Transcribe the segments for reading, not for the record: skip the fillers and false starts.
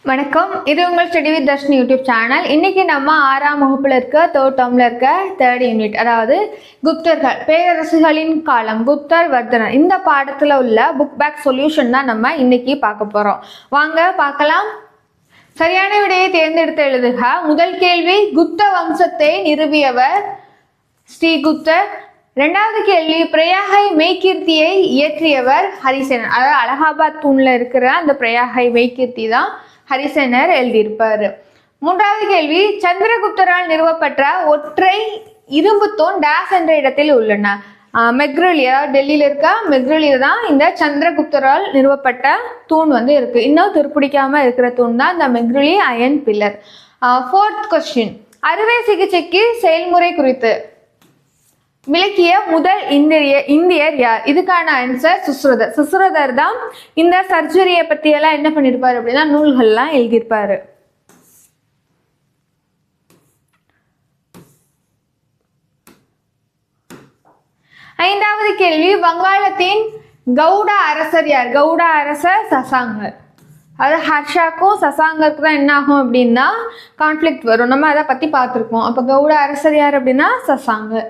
வணக்கம், இது உங்கள் study with Dharshini YouTube channel. இன்னைக்கு நம்ம 6ஆம் வகுப்புல இருக்க தேர்ட் டேர்ம்ல இருக்க தேர்ட் யூனிட், அதாவது குப்தர்கள், பேரரசுகளின் காலம், குப்தர் வர்தனர், இந்த பாடத்துல உள்ள புக் பேக் சொல்யூஷன் தான் நம்ம இன்னைக்கு பார்க்க போறோம். வாங்க பார்க்கலாம். சரியான விடையை தேர்ந்தெடுத்து எழுதுக. முதல் கேள்வி, குப்த வம்சத்தை நிறுவியவர் ஸ்ரீகுப்தர். ரெண்டாவது கேள்வி, பிரயாகை மெய்கீர்த்தியை இயற்றியவர் ஹரிசேனர். அதாவது அலகாபாத் தூண்ல இருக்கிற அந்த பிரயாகை மெய்கீர்த்தி தான் ஹரிசேனர் எழுதியிருப்பாரு. மூன்றாவது கேள்வி, சந்திரகுப்தரால் நிறுவப்பட்ட ஒற்றை இரும்பு தூண் டேஸ் என்ற இடத்தில் உள்ளன. மெக்ரலி, அதாவது டெல்லியில இருக்க மெக்ரலியில தான் இந்த சந்திரகுப்தரால் நிறுவப்பட்ட தூண் இருக்கு. இன்னும் துருப்பிடிக்காம இருக்கிற தூண் தான் இந்த மெக்ரலி அயன் பில்லர். ஃபோர்த் கொஸ்டின், அறுவை சிகிச்சைக்கு செயல்முறை குறித்து விளக்கிய முதல் இந்தியர் யார்? இதுக்கான ஆன்சர் சுஸ்ருதர். சுஸ்ருதர் தான் இந்த சர்ஜரியை பத்தி எல்லாம் என்ன பண்ணிருப்பாரு அப்படின்னா நூல்கள்லாம் எழுதியிருப்பாரு. ஐந்தாவது கேள்வி, வங்காளத்தின் கவுட அரசர் யார்? கவுட அரசர் சசாங்கர். அது ஹர்ஷாக்கும் சசாங்கருக்கு தான் என்ன ஆகும் அப்படின்னா கான்ஃபிளிக்ட் வரும். நம்ம அதை பத்தி பார்த்துருக்கோம். அப்ப கவுட அரசர் யார் அப்படின்னா சசாங்கர்.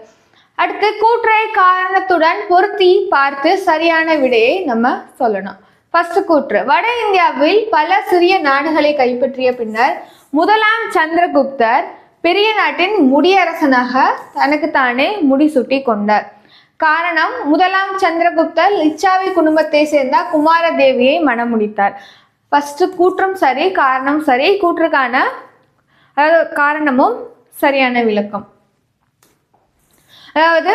அடுத்து, கூற்றை காரணத்துடன் பொருத்தி பார்த்து சரியான விடையை நம்ம சொல்லணும். ஃபர்ஸ்ட் கூற்று, வட இந்தியாவில் பல சிறிய நாடுகளை கைப்பற்றிய பின்னர் முதலாம் சந்திரகுப்தர் பெரிய நாட்டின் முடியரசனாக தனக்குத்தானே முடிசூட்டி கொண்டார். காரணம், முதலாம் சந்திரகுப்தர் லிச்சாவி குடும்பத்தை சேர்ந்த குமாரதேவியை மணமுடித்தார். ஃபர்ஸ்ட் கூற்றும் சரி, காரணம் சரி. கூற்றுக்கான காரணமும் சரியான விளக்கம். அதாவது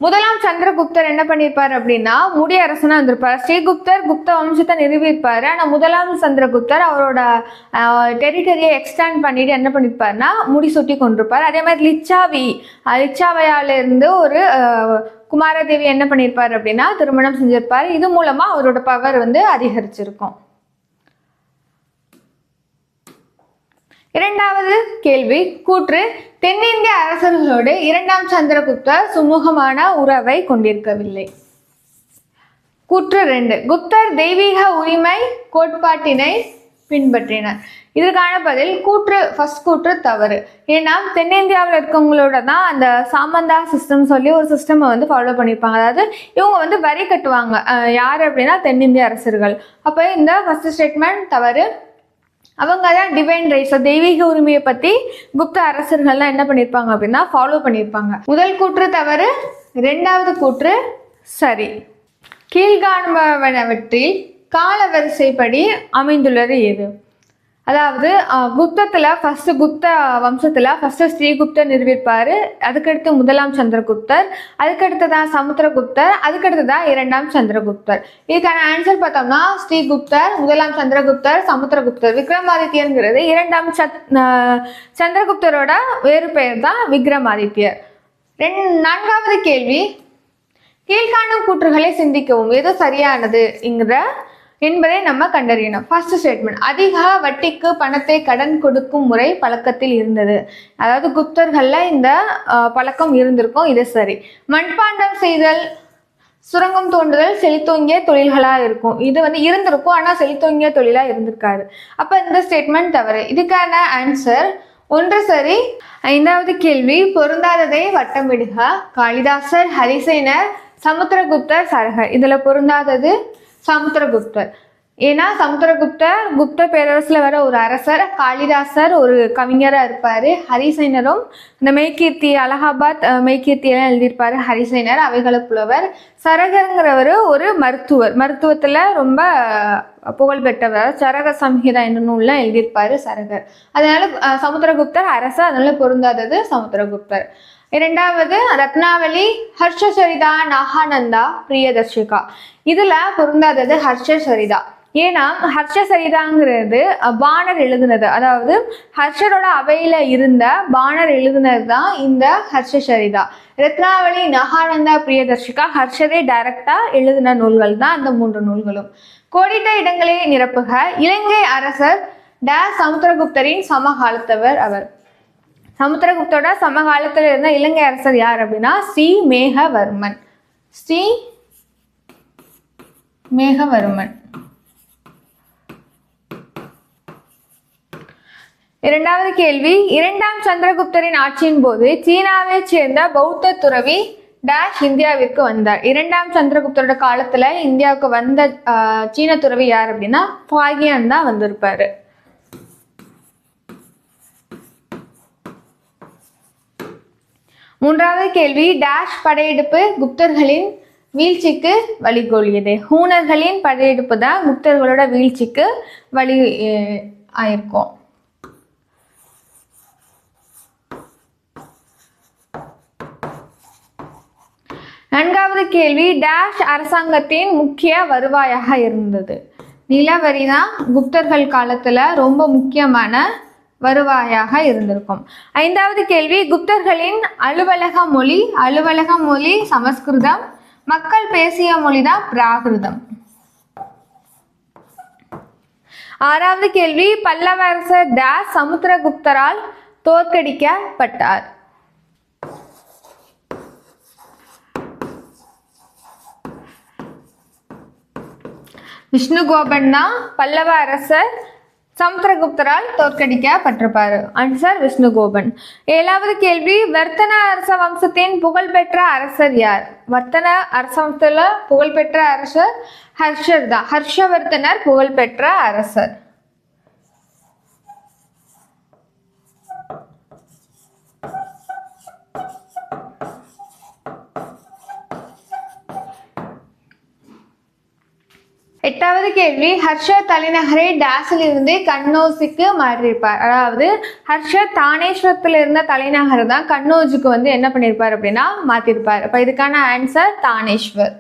முதலாம் சந்திரகுப்தர் என்ன பண்ணியிருப்பார் அப்படின்னா முடியரசனா இருந்திருப்பார். ஸ்ரீகுப்தர் குப்த வம்சத்தை நிறுவியிருப்பாரு. ஆனா முதலாம் சந்திரகுப்தர் அவரோட டெரிட்டரியை எக்ஸ்டெண்ட் பண்ணிட்டு என்ன பண்ணியிருப்பாருன்னா முடிசூட்டி கொண்டிருப்பார். அதே மாதிரி லிச்சாவையால இருந்து ஒரு குமாரதேவி என்ன பண்ணியிருப்பார் அப்படின்னா திருமணம் செஞ்சிருப்பாரு. இது மூலமா அவரோட பவர் அதிகரிச்சிருக்கும். இரண்டாவது கேள்வி, கூற்று, தென்னிந்திய அரசர்களோடு இரண்டாம் சந்திரகுப்தர் சுமூகமான உறவை கொண்டிருக்கவில்லை. கூற்று 2, குப்தர் தெய்வீக உரிமை கோட்பாட்டினை பின்பற்றினர். இதற்கான பதில் ஃபர்ஸ்ட் கூற்று தவறு. ஏன்னா தென்னிந்தியாவில் இருக்கவங்களோட தான் அந்த சாமந்தா சிஸ்டம் சொல்லி ஒரு சிஸ்டம் ஃபாலோ பண்ணியிருப்பாங்க. அதாவது இவங்க வரி கட்டுவாங்க. யார் அப்படின்னா தென்னிந்திய அரசர்கள். அப்போ இந்த ஃபர்ஸ்ட் ஸ்டேட்மெண்ட் தவறு. அவங்க தான் டிவைன் ரைட்ஸ், தெய்வீக உரிமையை பத்தி குப்த அரசர்கள்லாம் என்ன பண்ணியிருப்பாங்க அப்படின்னா ஃபாலோ பண்ணியிருப்பாங்க. முதல் கூற்று தவறு, இரண்டாவது கூற்று சரி. கீழ்காண்பவனவற்றில் கால வரிசைப்படி அமைந்துள்ளது எது? அதாவது குப்த வம்சத்துல ஃபர்ஸ்ட் ஸ்ரீகுப்தர் நிறுவிப்பாரு. அதுக்கடுத்து முதலாம் சந்திரகுப்தர், அதுக்கடுத்துதான் சமுத்திரகுப்தர், அதுக்கடுத்துதான் இரண்டாம் சந்திரகுப்தர். இதுக்கான ஆன்சர் பார்த்தோம்னா ஸ்ரீகுப்தர், முதலாம் சந்திரகுப்தர், சமுத்திரகுப்தர். விக்ரமாதித்யங்கிறது இரண்டாம் சந்திரகுப்தரோட வேறு பெயர் தான் விக்ரமாதித்யர். நான்காவது கேள்வி, கீழ்காணும் கூற்றுகளை சிந்திக்கவும், எது சரியானது என்பதை நம்ம கண்டறியணும். ஃபர்ஸ்ட் ஸ்டேட்மெண்ட், அதிக வட்டிக்கு பணத்தை கடன் கொடுக்கும் முறை பழக்கத்தில் இருந்தது. அதாவது குப்தர்கள்ல இந்த பழக்கம் இருந்திருக்கும். இது சரி. மண்பாண்டம் செய்தல், சுரங்கம் தோண்டுதல் செழித்தோங்கிய தொழில்களா இருக்கும். இது இருந்திருக்கும், ஆனா செழித்தோங்கிய தொழிலா இருந்திருக்காரு. அப்ப இந்த ஸ்டேட்மெண்ட் தவறு. இதுக்கான ஆன்சர் 1 சரி. ஐந்தாவது கேள்வி, பொருந்தாததை வட்டமிடுக. காளிதாசர், ஹரிசேனர், சமுத்திரகுப்தர், சரகர். இதுல பொருந்தாதது சமுத்திரகுப்தர். ஏன்னா சமுத்திரகுப்தர் குப்த பேரரசுல வர ஒரு அரசர், காளிதாசர் ஒரு கவிஞரா இருப்பாரு, ஹரிசேனரும் இந்த மெய்கீர்த்தி, அலகாபாத் மெய்கீர்த்தியெல்லாம் எழுதியிருப்பாரு ஹரிசேனர், அவைகள புலவர். சரகருங்கிறவர் ஒரு மருத்துவத்துல ரொம்ப புகழ் பெற்றவர். சரக சம்ஹிதா என்ற நூல்லாம் எழுதியிருப்பாரு சரகர். அதனால சமுத்திரகுப்தர் அரசர், அதனால பொருந்தாதது சமுத்திரகுப்தர். இரண்டாவது ரத்னாவளி, ஹர்ஷசரிதா, நாகானந்தா, பிரியதர்ஷிகா. இதுல பொருந்தாதது ஹர்ஷசரிதா. ஏன்னா ஹர்ஷசரிதாங்கிறது பாணர் எழுதுனது. அதாவது ஹர்ஷரோட அவையில இருந்த பாணர் எழுதுனது தான் இந்த ஹர்ஷசரிதா. ரத்னாவளி, நாகானந்தா, பிரியதர்ஷிகா ஹர்ஷரே டைரக்டா எழுதின நூல்கள் தான் அந்த 3 நூல்களும். கோடிட்ட இடங்களை நிரப்புக. இலங்கை அரசர் சமுத்திரகுப்தரின் சமகாலத்தவர் அவர். சமுத்திரகுப்தரோட சமகாலத்தில் இருந்த இலங்கை அரசர் யார் அப்படின்னா ஸ்ரீமேகவர்மன். இரண்டாவது கேள்வி, இரண்டாம் சந்திரகுப்தரின் ஆட்சியின் போது சீனாவைச் சேர்ந்த பௌத்த துறவி டேஷ் இந்தியாவிற்கு வந்தார். இரண்டாம் சந்திரகுப்தரோட காலத்துல இந்தியாவுக்கு வந்த சீன துறவி யார் அப்படின்னா ஃபாகியான் தான் வந்திருப்பாரு. மூன்றாவது கேள்வி, டேஷ் படையெடுப்பு குப்தர்களின் வீழ்ச்சிக்கு வழிகோலியது. ஹூனர்களின் படையெடுப்பு தான் குப்தர்களோட வீழ்ச்சிக்கு வழி ஆயிருக்கும். நான்காவது கேள்வி, டேஷ் அரசாங்கத்தின் முக்கிய வருவாயாக இருந்தது. நிலவரி தான் குப்தர்கள் காலத்துல ரொம்ப முக்கியமான வருவாயாக இருந்திருக்கும். ஐந்தாவது கேள்வி, குப்தர்களின் அலுவலக மொழி சமஸ்கிருதம், மக்கள் பேசிய மொழிதான் பிராகிருதம். ஆறாவது கேள்வி, பல்லவ அரசர் டேஷ் சமுத்திரகுப்தரால் தோற்கடிக்கப்பட்டார். விஷ்ணுகோபன் தான் பல்லவ அரசர் சமுத்திரகுப்தரால் தோற்கடிக்கப்பட்டிருப்பாரு. ஆன்சர் விஷ்ணுகோபன். ஏழாவது கேள்வி, வர்த்தன அரச வம்சத்தின் புகழ்பெற்ற அரசர் யார்? வர்த்தன அரச வம்சத்துல புகழ்பெற்ற அரசர் ஹர்ஷர் தான். ஹர்ஷவர்த்தனர் புகழ்பெற்ற அரசர். எட்டாவது கேள்வி, ஹர்ஷர் தலைநகரை டேஸில் இருந்து கன்னௌஜுக்கு மாற்றியிருப்பார். அதாவது ஹர்ஷர் தானேஸ்வரத்தில் இருந்த தலைநகர் தான் கன்னௌஜுக்கு என்ன பண்ணியிருப்பார் அப்படின்னா மாற்றிருப்பார். அப்ப இதுக்கான ஆன்சர் தானேஸ்வர்.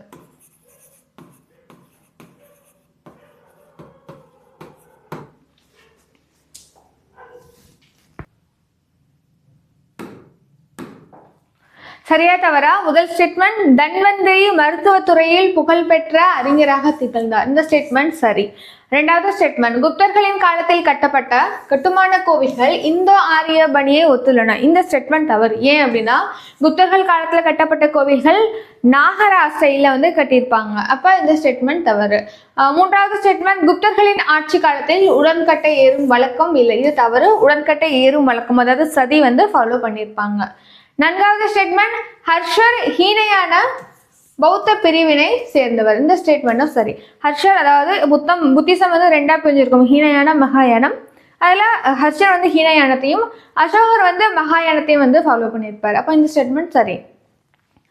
சரியா தவறா? முதல் ஸ்டேட்மெண்ட், தன்வந்திரி மருத்துவத்துறையில் புகழ்பெற்ற அறிஞராக திகழ்ந்தார். இந்த ஸ்டேட்மெண்ட் சரி. இரண்டாவது ஸ்டேட்மெண்ட், குப்தர்களின் காலத்தில் கட்டப்பட்ட கட்டுமான கோவில்கள் இந்தோ ஆரிய பணியை ஒத்துள்ளன. இந்த ஸ்டேட்மெண்ட் தவறு. ஏன் அப்படின்னா குப்தர்கள் காலத்துல கட்டப்பட்ட கோவில்கள் நாகரா ஸ்டைல கட்டியிருப்பாங்க. அப்ப இந்த ஸ்டேட்மெண்ட் தவறு. மூன்றாவது ஸ்டேட்மெண்ட், குப்தர்களின் ஆட்சி காலத்தில் உடன்கட்டை ஏறும் வழக்கம் இல்லை. இது தவறு. உடன்கட்டை ஏறும் வழக்கம், அதாவது சதி ஃபாலோ பண்ணியிருப்பாங்க. நான்காவது ஸ்டேட்மெண்ட், ஹர்ஷர் ஹீனையான பௌத்த பிரிவினை சேர்ந்தவர். இந்த ஸ்டேட்மெண்ட்டும் சரி. ஹர்ஷர் அதாவது புத்திசம் ரெண்டா பிரிஞ்சிருக்கும், ஹீனயானம் மகாயானம். அதுல ஹர்ஷர் ஹீனயானத்தையும் அசோகர் மகாயானத்தையும் ஃபாலோ பண்ணியிருப்பார். அப்போ இந்த ஸ்டேட்மெண்ட் சரி.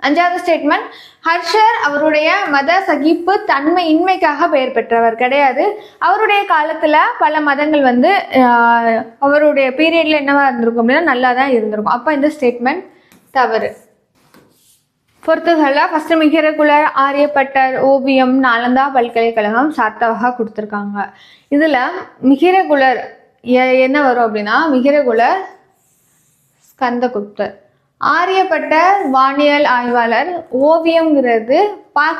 அஞ்சாவது ஸ்டேட்மெண்ட், ஹர்ஷர் அவருடைய மத சகிப்பு தன்மை இன்மைக்காக பெயர் பெற்றவர் கிடையாது. அவருடைய காலத்துல பல மதங்கள் அவருடைய பீரியட்ல என்னவா இருந்திருக்கும் அப்படின்னா நல்லா தான் இருந்திருக்கும். அப்போ இந்த ஸ்டேட்மெண்ட் தவறு. பொறுத்துகள ஃபர்ஸ்ட் மிகிரகுலர், ஆரியப்பட்டர், ஓவியம், நாலந்தா பல்கலைக்கழகம், சாத்தவகா கொடுத்துருக்காங்க. இதுல மிகிரகுலர் என்ன வரும் அப்படின்னா மிகிரகுலர் ஸ்கந்தகுப்தர், ஆரியப்பட்டர் வானியல் ஆய்வாளர், ஓவியம்ங்கிறது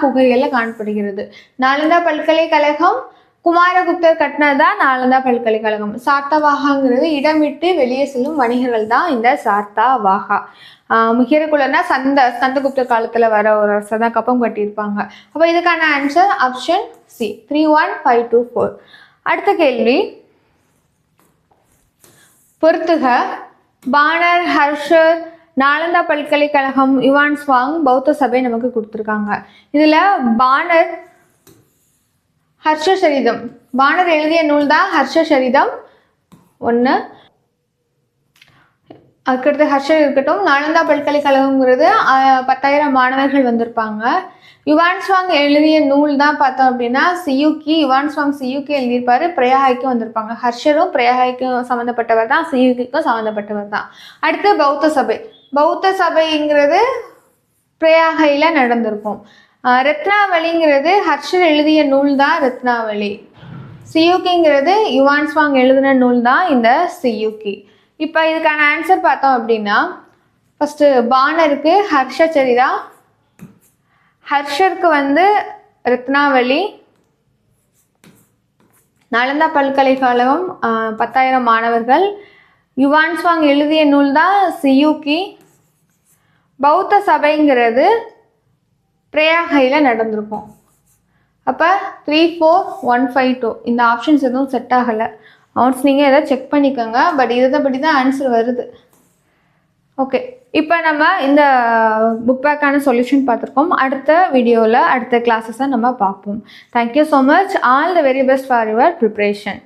குகைகள்ல காணப்படுகிறது. நாலந்தா பல்கலைக்கழகம் குமாரகுப்தர் கட்டினதான் நாலந்தா பல்கலைக்கழகம். சாத்தவாகாங்கிறது இடம் விட்டு வெளியே செல்லும் வணிகர்கள் தான் இந்த சாத்தவாகா. மிகிரகுலர்னா ஸ்கந்தகுப்தர் காலத்துல வர ஒரு அரசர் தான் கப்பம் கட்டியிருப்பாங்க. அப்ப இதுக்கான ஆன்சர் ஆப்ஷன் சி, 31524. அடுத்த கேள்வி, பொறுத்துக. பானர், ஹர்ஷர், நாலந்தா பல்கலைக்கழகம், யுவான் ஸ்வாங், பௌத்த சபை நமக்கு கொடுத்துருக்காங்க. இதுல பானர் ஹர்ஷசரிதம், பானர் எழுதிய நூல் தான் ஹர்ஷசரிதம் 1. அதுக்கடுத்து ஹர்ஷர் இருக்கட்டும். நாலந்தா பல்கலைக்கழகம்ங்கிறது 10,000 மாணவர்கள் வந்திருப்பாங்க. யுவான் ஸ்வாங் எழுதிய நூல் தான் பார்த்தோம் அப்படின்னா சியூக்கி. யுவான் ஸ்வாங் சியூக்கி எழுதியிருப்பாரு, பிரயாகைக்கும் வந்திருப்பாங்க. ஹர்ஷரும் பிரயாகைக்கும் சம்மந்தப்பட்டவர் தான், சியூக்கிக்கும் சம்மந்தப்பட்டவர் தான். அடுத்து பௌத்த சபை. பௌத்த சபைங்கிறது பிரயாகையில நடந்திருக்கும். ரத்னாவளிங்கிறது ஹர்ஷர் எழுதிய நூல் தான் ரத்னாவளி. சியூக்கிங்கிறது யுவான் ஸ்வாங் எழுதின நூல் தான் இந்த சியூக்கி. இப்போ இதுக்கான ஆன்சர் பார்த்தோம் அப்படின்னா ஃபர்ஸ்ட் பானருக்கு ஹர்ஷச்சரிதா, ஹர்ஷருக்கு ரத்னாவளி, நாலந்தா பல்கலைக்கழகம் 10,000 மாணவர்கள், யுவான் ஸ்வாங் எழுதிய நூல் தான் சியூக்கி, பௌத்த சபைங்கிறது பிரயாகையில் நடந்திருக்கும். அப்போ 34152 இந்த ஆப்ஷன்ஸ் எதுவும் செட் ஆகலை. ஒன்ஸ் நீங்கள் எதாவது செக் பண்ணிக்கோங்க. பட் இதை படி தான் ஆன்சர் வருது. ஓகே, இப்போ நம்ம இந்த புக் பேக்கான சொல்யூஷன் பார்த்துருக்கோம். அடுத்த வீடியோவில் அடுத்த கிளாஸஸை நம்ம பார்ப்போம். Thank you so much. All the very best for your preparation.